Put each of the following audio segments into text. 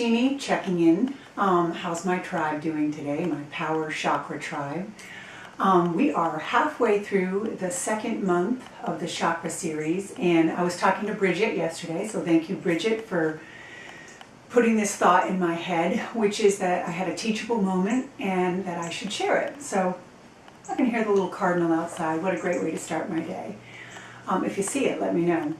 Jeannie checking in. How's my tribe doing today, my Power Chakra tribe? We are halfway through the second month of the Chakra series, and I was talking to Bridget yesterday, so thank you, Bridget, for putting this thought in my head, which is that I had a teachable moment and that I should share it. So I can hear the little cardinal outside. What a great way to start my day. If you see it, let me know.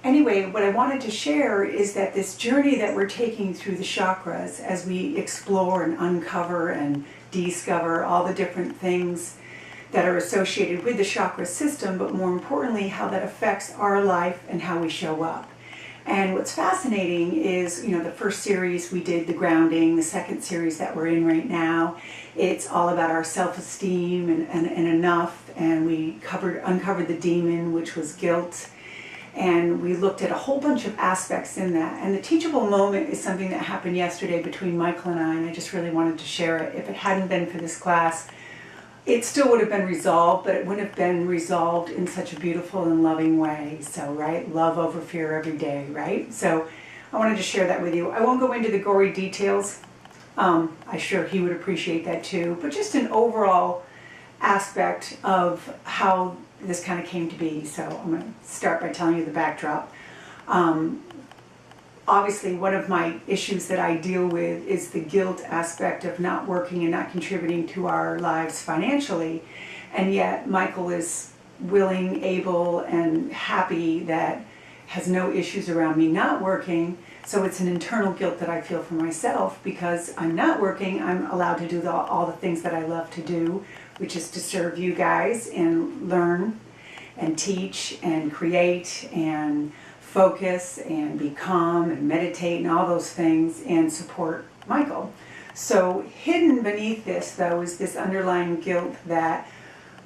Anyway, what I wanted to share is that this journey that we're taking through the chakras as we explore and uncover and discover all the different things that are associated with the chakra system, but more importantly, how that affects our life and how we show up. And what's fascinating is, the first series we did the grounding, the second series that we're in right now, it's all about our self-esteem and enough, and we uncovered the demon, which was guilt. And we looked at a whole bunch of aspects in that. And the teachable moment is something that happened yesterday between Michael and I just really wanted to share it. If it hadn't been for this class, it still would have been resolved, but it wouldn't have been resolved in such a beautiful and loving way. So, right? Love over fear every day, right? So I wanted to share that with you. I won't go into the gory details. I'm sure he would appreciate that too. But just an overall aspect of how this kind of came to be. So I'm going to start by telling you the backdrop. Obviously, one of my issues that I deal with is the guilt aspect of not working and not contributing to our lives financially. And yet Michael is willing, able, and happy that has no issues around me not working. So it's an internal guilt that I feel for myself because I'm not working. I'm allowed to do all the things that I love to do, which is to serve you guys and learn and teach and create and focus and be calm and meditate and all those things and support Michael. So hidden beneath this, though, is this underlying guilt that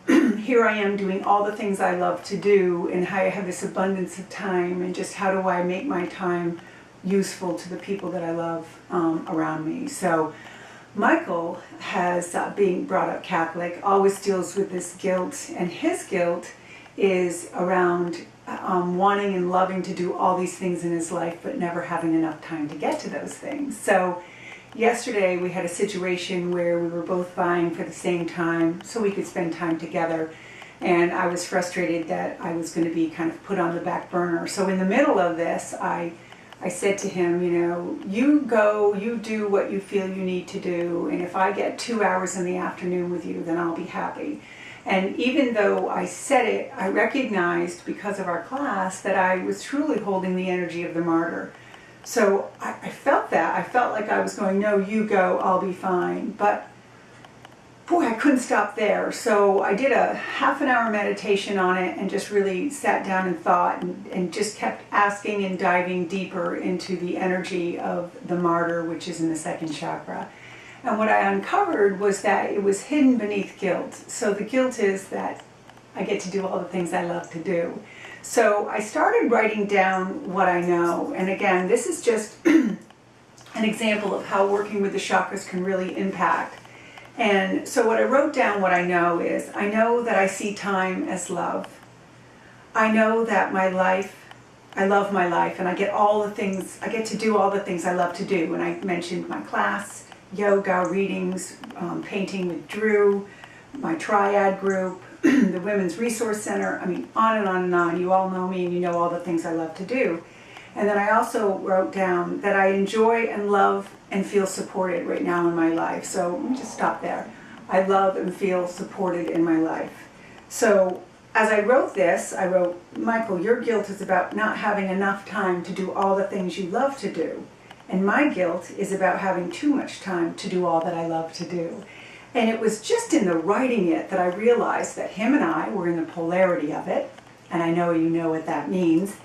here I am doing all the things I love to do, and how I have this abundance of time, and just how do I make my time useful to the people that I love around me. So Michael has, being brought up Catholic, always deals with this guilt, and his guilt is around wanting and loving to do all these things in his life, but never having enough time to get to those things. So yesterday we had a situation where we were both vying for the same time so we could spend time together, and I was frustrated that I was going to be kind of put on the back burner. So in the middle of this, I said to him, you go, you do what you feel you need to do, and if I get 2 hours in the afternoon with you, then I'll be happy. And even though I said it, I recognized, because of our class, that I was truly holding the energy of the martyr. So I felt that. I felt like I was going, no, you go, I'll be fine. But boy, I couldn't stop there. So I did a half-an-hour meditation on it and just really sat down and thought and just kept asking and diving deeper into the energy of the martyr, which is in the second chakra. And what I uncovered was that it was hidden beneath guilt. So the guilt is that I get to do all the things I love to do. So I started writing down what I know. And again, this is just an example of how working with the chakras can really impact. And so what I wrote down, what I know is, I know that I see time as love. I know that my life, I love my life, and I get to do all the things I love to do. And I mentioned my class, yoga, readings, painting with Drew, my triad group, the Women's Resource Center, on and on and on. You all know me and you know all the things I love to do. And then I also wrote down that I enjoy and love and feel supported right now in my life. So let me just stop there. I love and feel supported in my life. So as I wrote this, I wrote, Michael, your guilt is about not having enough time to do all the things you love to do. And my guilt is about having too much time to do all that I love to do. And it was just in the writing it that I realized that him and I were in the polarity of it, and I know you know what that means,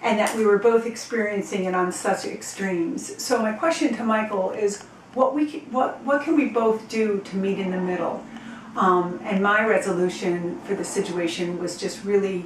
and that we were both experiencing it on such extremes. So my question to Michael is, what can we both do to meet in the middle? And my resolution for the situation was just really,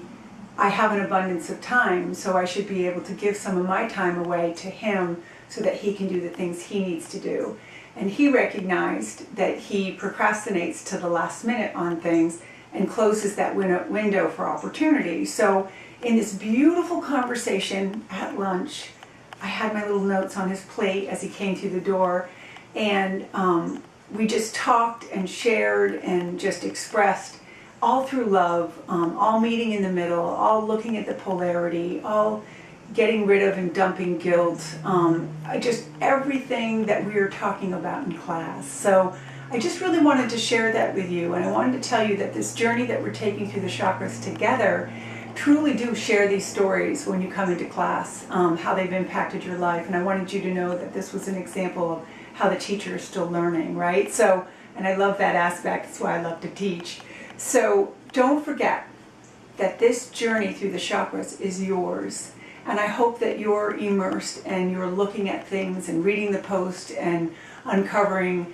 I have an abundance of time, so I should be able to give some of my time away to him so that he can do the things he needs to do. And he recognized that he procrastinates to the last minute on things and closes that window for opportunity. So in this beautiful conversation at lunch, I had my little notes on his plate as he came through the door, and we just talked and shared and just expressed all through love, all meeting in the middle, all looking at the polarity, all getting rid of and dumping guilt, just everything that we were talking about in class. So I just really wanted to share that with you, and I wanted to tell you that this journey that we're taking through the chakras together, truly do share these stories when you come into class, how they've impacted your life. And I wanted you to know that this was an example of how the teacher is still learning, right? So, and I love that aspect, that's why I love to teach. So don't forget that this journey through the chakras is yours. And I hope that you're immersed and you're looking at things and reading the post and uncovering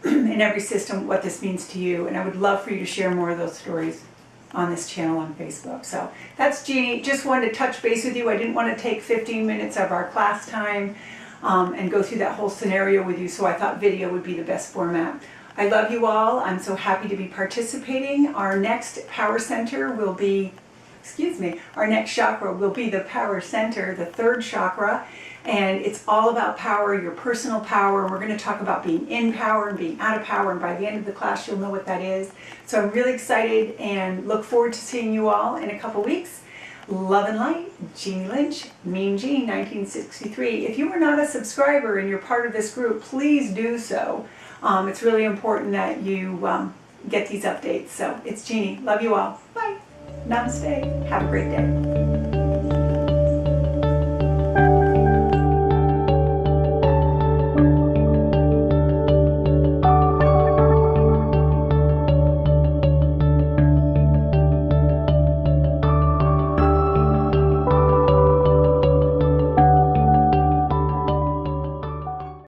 in every system what this means to you. And I would love for you to share more of those stories on this channel on Facebook. So that's Jeannie. Just wanted to touch base with you. I didn't want to take 15 minutes of our class time and go through that whole scenario with you, so I thought video would be the best format. I love you all. I'm so happy to be participating. Our next power center will be, our next chakra will be the power center, the third chakra, and it's all about power, your personal power, and we're going to talk about being in power and being out of power, and by the end of the class you'll know what that is. So I'm really excited and look forward to seeing you all in a couple weeks. Love and light, Jeannie Lynch, Mean Jean, 1963. If you are not a subscriber and you're part of this group, please do so. It's really important that you get these updates. So it's Jeannie. Love you all. Bye. Namaste. Have a great day.